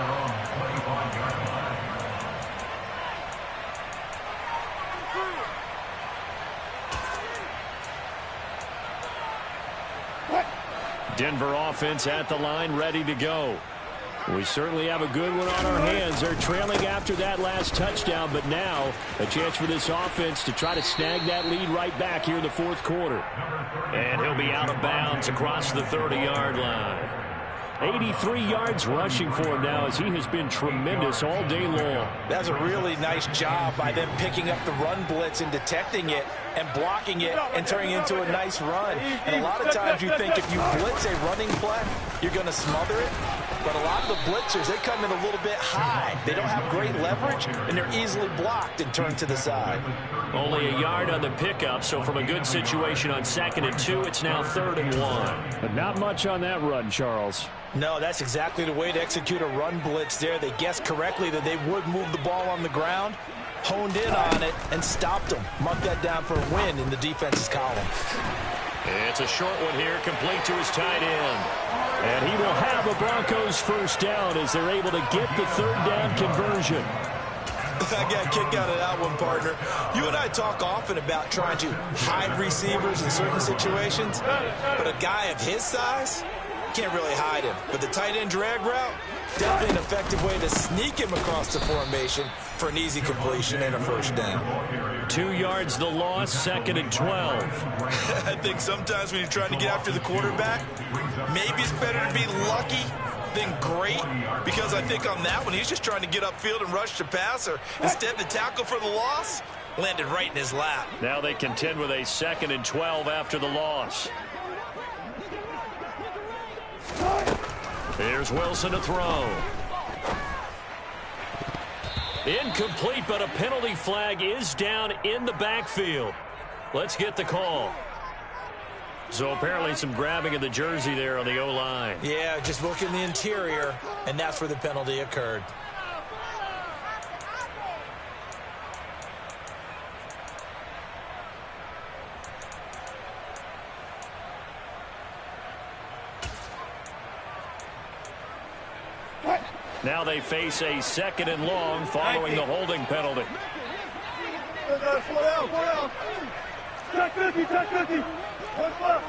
Denver offense at the line, ready to go. We certainly have a good one on our hands. They're trailing after that last touchdown, but now a chance for this offense to try to snag that lead right back here in the 4th quarter. And he'll be out of bounds across the 30-yard line. 83 yards rushing for him now as he has been tremendous all day long. That's a really nice job by them picking up the run blitz and detecting it and blocking it and turning it into a nice run. And a lot of times you think if you blitz a running play, you're going to smother it. But a lot of the blitzers, they come in a little bit high. They don't have great leverage, and they're easily blocked and turned to the side. Only a yard on the pickup, so from a good situation on 2nd and 2, it's now 3rd and 1. But not much on that run, Charles. No, that's exactly the way to execute a run blitz there. They guessed correctly that they would move the ball on the ground, honed in on it, and stopped them. Mark that down for a win in the defense's column. It's a short one here, complete to his tight end. And he will have a Broncos first down as they're able to get the 3rd down conversion. I got a kick out of that one, partner. You and I talk often about trying to hide receivers in certain situations, but a guy of his size, can't really hide him. But the tight end drag route, Definitely an effective way to sneak him across the formation for an easy completion and a first down. 2 yards the loss, 2nd and 12. I think sometimes when you're trying to get after the quarterback, maybe it's better to be lucky than great, because I think on that one, he's just trying to get upfield and rush the passer. Instead, the tackle for the loss landed right in his lap. Now they contend with a 2nd and 12 after the loss. Here's Wilson to throw. Incomplete, but a penalty flag is down in the backfield. Let's get the call. So apparently some grabbing of the jersey there on the O-line. Yeah, just working the interior, and that's where the penalty occurred. Now they face a 2nd and long following the holding penalty. Check 50, check 50. One flat.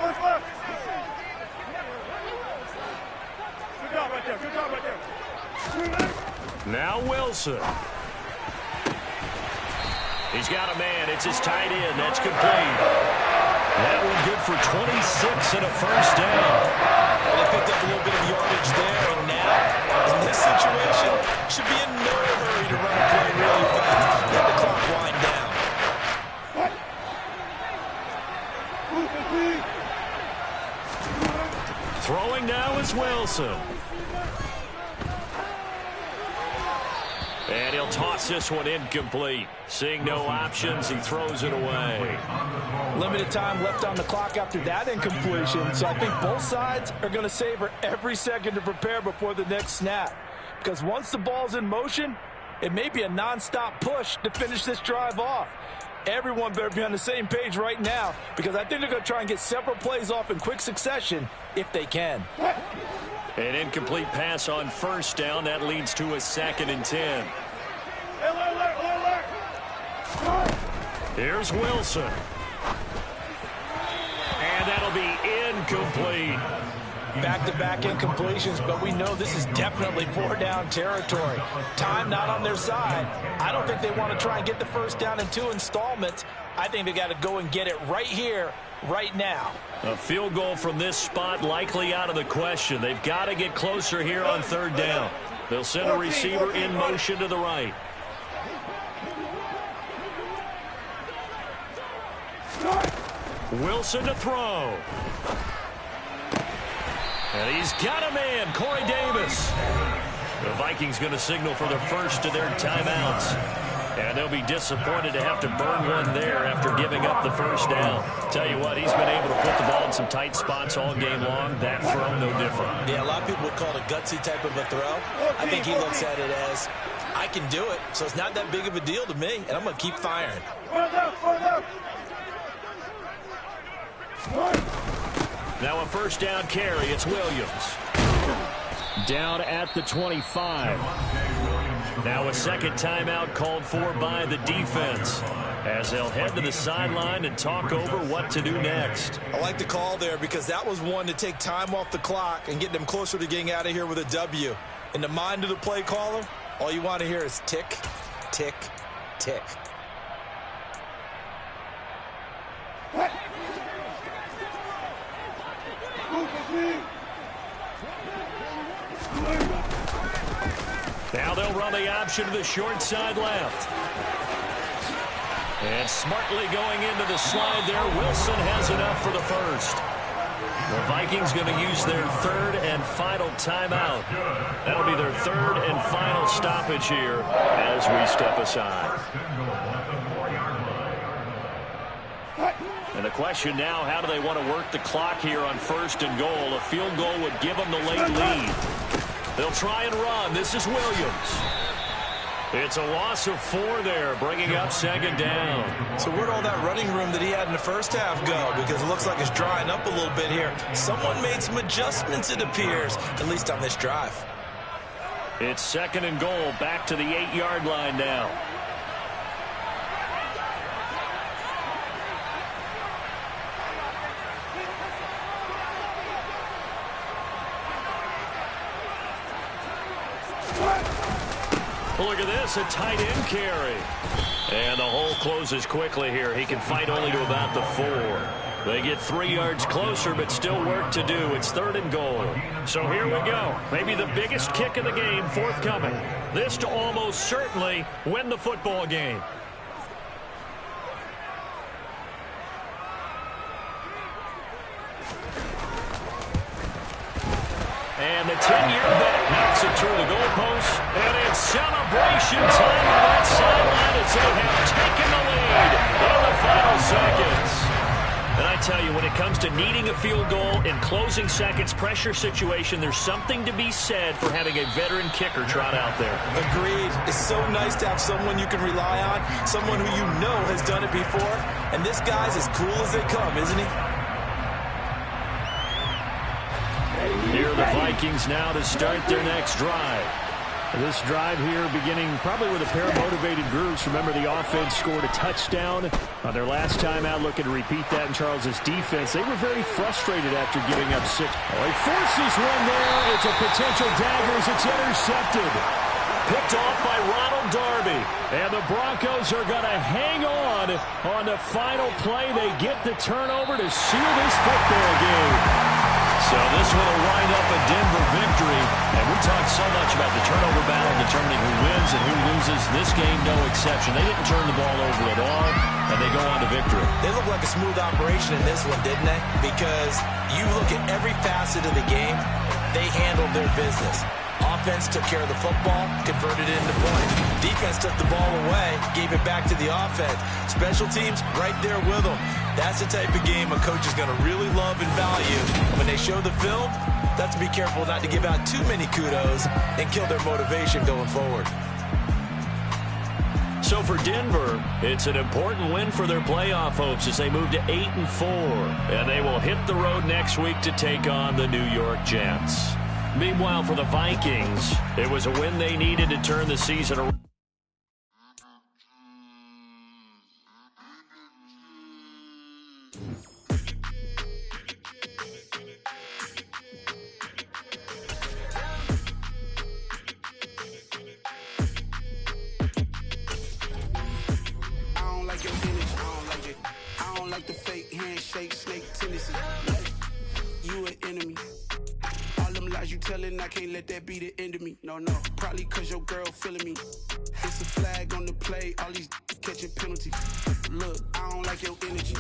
Good job right there. Now Wilson. He's got a man. It's his tight end. That's complete. That one good for 26 and a first down. Well, they picked up a little bit of yardage there, and now, in this situation, should be in no hurry to run a play really fast. Let the clock wind down. Throwing now is Wilson. And he'll toss this one incomplete. Seeing no options, he throws it away. Limited time left on the clock after that incompletion, so I think both sides are going to savor every second to prepare before the next snap. Because once the ball's in motion, it may be a nonstop push to finish this drive off. Everyone better be on the same page right now, because I think they're going to try and get several plays off in quick succession if they can. An incomplete pass on first down. That leads to a 2nd and 10. Here's Wilson. And that'll be incomplete. Back-to-back incompletions, but we know this is definitely 4-down territory. Time not on their side. I don't think they want to try and get the first down in 2 installments. I think they got to go and get it right here, right now. A field goal from this spot likely out of the question. They've got to get closer here on 3rd down. They'll send a receiver in motion to the right. Wilson to throw. And he's got a man, Corey Davis. The Vikings going to signal for the first of their timeouts. And they'll be disappointed to have to burn one there after giving up the first down. Tell you what, he's been able to put the ball in some tight spots all game long. That throw, no different. Yeah, a lot of people would call it a gutsy type of a throw. I think he looks at it as, I can do it, so it's not that big of a deal to me, and I'm going to keep firing. Now a first down carry. It's Williams. Down at the 25. Now a second timeout called for by the defense as they'll head to the sideline and talk over what to do next. I like the call there because that was one to take time off the clock and get them closer to getting out of here with a W. In the mind of the play caller, all you want to hear is tick, tick, tick. Now they'll run the option to the short side left. And smartly going into the slide there, Wilson has enough for the first. The Vikings going to use their 3rd and final timeout. That'll be their 3rd and final stoppage here as we step aside. And the question now, how do they want to work the clock here on 1st and goal? A field goal would give them the late lead. They'll try and run. This is Williams. It's a loss of 4 there, bringing up 2nd down. So where'd all that running room that he had in the first half go? Because it looks like it's drying up a little bit here. Someone made some adjustments, it appears, at least on this drive. It's 2nd and goal, back to the 8-yard line now. Look at this, a tight end carry. And the hole closes quickly here. He can fight only to about the 4. They get 3 yards closer, but still work to do. It's 3rd and goal. So here we go. Maybe the biggest kick of the game forthcoming. This to almost certainly win the football game. And the 10-year vet knocks it through the goalpost. And it's celebration time on that sideline as they have taken the lead in the final seconds. And I tell you, when it comes to needing a field goal in closing seconds, pressure situation, there's something to be said for having a veteran kicker trot out there. Agreed. It's so nice to have someone you can rely on, someone who you know has done it before. And this guy's as cool as they come, isn't he? Here are the Vikings now to start their next drive. This drive here beginning probably with a pair of motivated groups. Remember, the offense scored a touchdown on their last time out. Looking to repeat that in Charles' defense. They were very frustrated after giving up 6. Oh, he forces one there. It's a potential dagger as it's intercepted. Picked off by Ronald Darby. And the Broncos are going to hang on the final play. They get the turnover to seal this football game. So this will wind up a Denver victory. And we talked so much about the turnover battle determining who wins and who loses. This game, no exception. They didn't turn the ball over at all, and they go on to victory. They look like a smooth operation in this one, didn't they? Because you look at every facet of the game, they handled their business. Offense took care of the football, converted it into points. Defense took the ball away, gave it back to the offense. Special teams, right there with them. That's the type of game a coach is going to really love and value. When they show the film, they have to be careful not to give out too many kudos and kill their motivation going forward. So for Denver, it's an important win for their playoff hopes as they move to 8-4. And they will hit the road next week to take on the New York Jets. Meanwhile, for the Vikings, it was a win they needed to turn the season around. I can't let that be the end of me. No, probably cause your girl feeling me. It's a flag on the play, all these catching penalties. Look, I don't like your energy.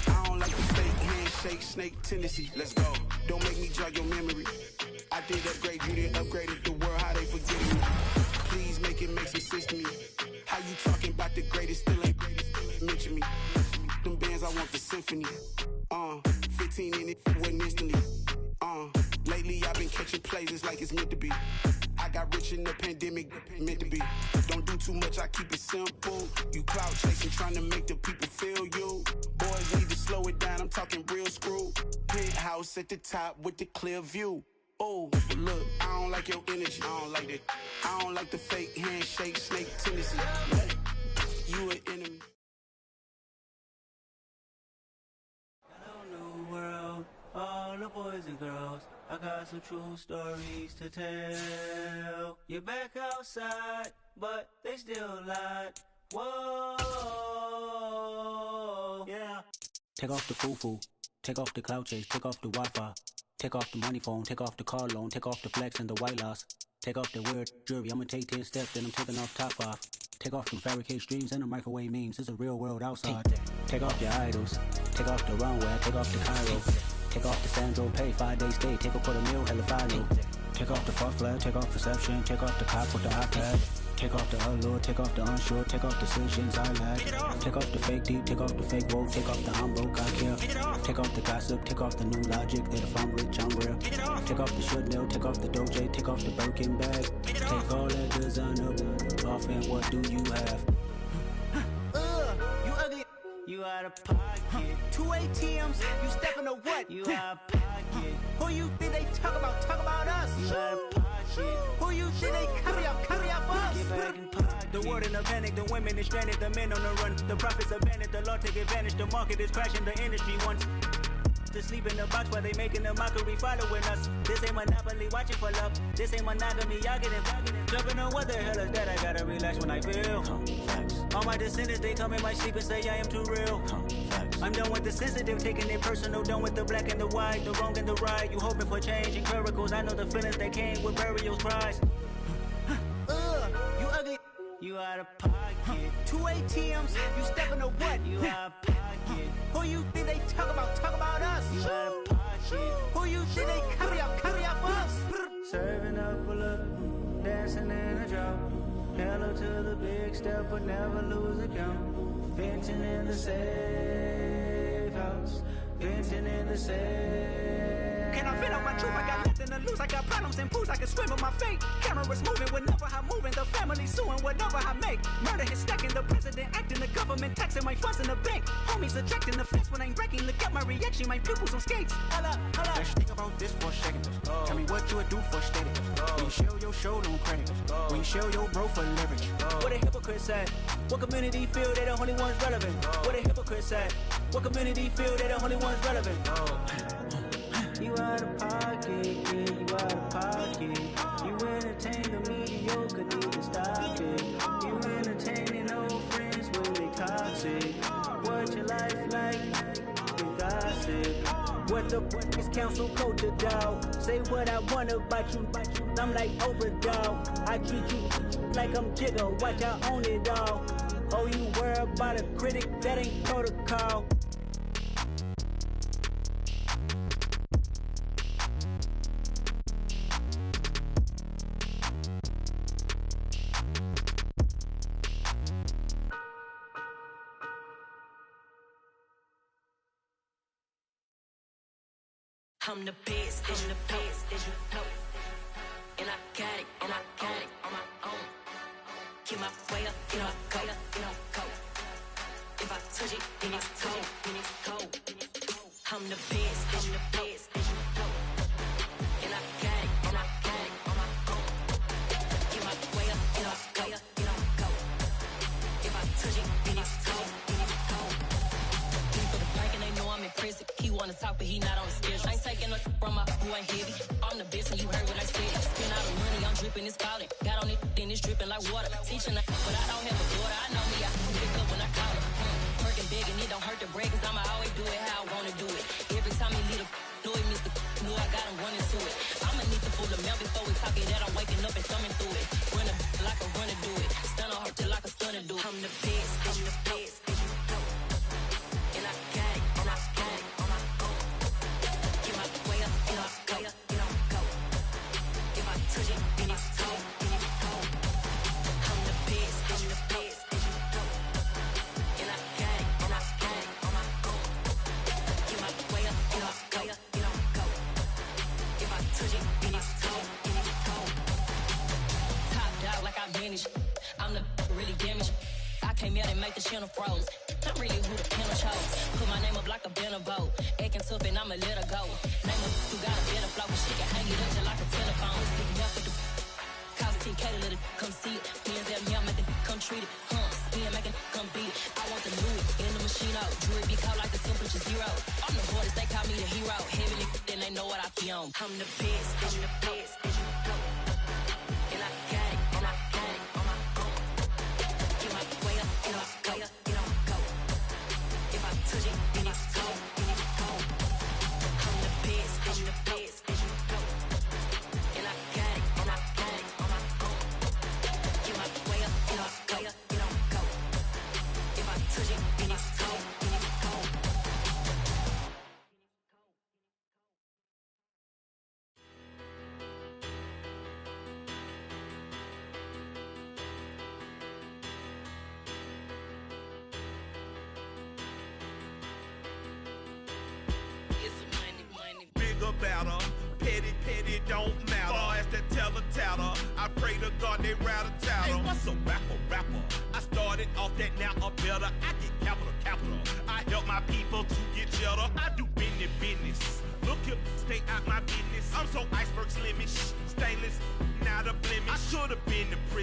I don't like the fake handshake, snake tendency. Let's go. Don't make me jog your memory. I did upgrade, you didn't upgrade it. The world, how they forgetting me. Please make it make some sense to me. How you talking about the greatest, still ain't mention me. Them bands, I want the symphony. 15 in it, went instantly. Lately I've been catching plays, it's like it's meant to be. I got rich in the pandemic, meant to be. Don't do too much, I keep it simple. You clout chasing, trying to make the people feel you. Boys need to slow it down, I'm talking real screw. Penthouse at the top with the clear view. Oh, look, I don't like your energy, I don't like that. I don't like the fake handshake, snake tendency. You an enemy. Hello, new world, all the boys and girls. I got some true stories to tell. You're back outside, but they still lied. Whoa, yeah. Take off the foo-foo, take off the cloud chase, take off the Wi-Fi, take off the money phone, take off the car loan, take off the flex and the white loss, take off the weird jewelry. I'ma take 10 steps, then I'm taking off top 5. Take off the fabricate streams and the microwave memes. It's a real world outside. Take off your idols, take off the runway, take off the Cairo. Take off the Sandro pay, 5-day stay, take a quarter meal, hella follow. Take off the fuck flag, take off perception, take off the cop with the iPad. Take off the allure, take off the unsure, take off decisions I lack. Take off the fake deep, take off the fake woke, take off the I'm broke, I care. Take off the gossip, take off the new logic, that if I'm rich, I'm real. Take off the should know, take off the Doja, take off the Birkin bag. Take all that designer off and what do you have? You ugly. You out of pocket. 2 ATMs, you stepping to what? You out of pocket. Who you think they talk about? Talk about us. You out of pocket. Who you think they carry out for us? Get back in pocket. The world in a panic, the women is stranded, the men on the run. The profits abandoned, the law take advantage, the market is crashing, the industry wants. to sleep in the box while they making a mockery following us. This ain't Monopoly, watching for love. This ain't monogamy, y'all get it. Jumping on what the hell is that? I gotta relax when I feel. All my descendants, they come in my sleep and say I am too real. I'm done with the sensitive, taking it personal. Done with the black and the white, the wrong and the right. You hoping for change and miracles. I know the feelings that came with burial cries. You ugly. You out of pocket. 2 ATMs, you stepping to what? You out of pocket. Who you think they talk about us? You out of pocket. Who you think they copy out for us? Serving up a look, dancing in a drop. Hello to the big step, but never lose a count. Venting in the safe house. Venting in the safe. Can I fit out my truth? I got nothing to lose. I got problems and pools. I can swim with my fate. Cameras moving whenever I'm moving. The family suing whatever I make. Murder is stacking. The president acting. The government taxing my funds in the bank. Homies ejecting the fence when I'm breaking. Look at my reaction. My pupils on skates. Holla. Let's think about this for a second. Tell me what you would do for steady. When you show your show, no credit. When you show your bro for leverage. What a hypocrite said. What community feel they the only ones relevant? What a hypocrite said. What community feel they the only ones relevant? You out of pocket, yeah, you out of pocket. You entertain the mediocre, need to stop it. You entertaining old friends when they toxic. What your life like? The gossip. What the fuck is council culture, dog? Say what I want about you, I'm like Oprah, dog. I treat you like I'm Jigga, watch I own it all. Oh, you worry about a critic, that ain't protocol. I'm the best, I'm the best, as you know. And I got it, on my own. Get my way up, get my go, go. If I touch it, then it's cold, I'm the best, as you know. And I got it, on my own. Get my way up, get my go. If I touch it, then it's cold. For the bank and they know I'm in prison. He wanna talk, but he not on the schedule. I ain't taking no from my boy heavy. I'm the best and you heard what I said. Spend all the money, I'm dripping, it's falling. Got on it, then it's dripping like water. Teaching her, but I don't have a daughter. I know me, I can pick up when I call her. Working big and it don't hurt the break, cause I'ma always do it how I wanna do it. Every time he leave the know it, Mr. Know I got him running to it. I'ma need to pull the mail before we talk it that I'm waking up and thumbing through it. Run a like a runner do it. Stun on her till like a stunner do it. I'm the best, I'm the best. And I got it, and I got it. Get my way up, get my go. If I touch it, then it's cold, I'm the best, and I got it, on my own. Get my way up, get my go. If I touch it, then it's cold, Top dog like I vanished. I'm the really damaged. I came out and make the channel froze. I'm really who the panel chose. Put my name up like a banner boat. Acting tough and I'ma let her go. Name her who got a better flow. She can hang it up just like a telephone. Stick me up with the cost 10K to let it come see it. Hands at me, I make it come treat it. Spin, make it come beat it. I want the Louis in the machine out. Jewelry be cold like the temperature zero. I'm the boys, they call me the hero. Heavy then they know what I be on. I'm the best, I'm the best. And I got it, and I got it on my own. Get my way up, get my go. If I touch it, then it's cold, I'm the best, and I got it, on my own. Get my way up, get my go. If I touch it, then it's cold, Better. Petty don't matter. Far as that tatter, I pray to God they rattle tattle. Hey, what's a rapper? I started off that, now I'm better. I get capital. I help my people to get cheddar. I do business. Look here, stay out my business. I'm so iceberg slimish, stainless, not a blemish. I should've been to prison.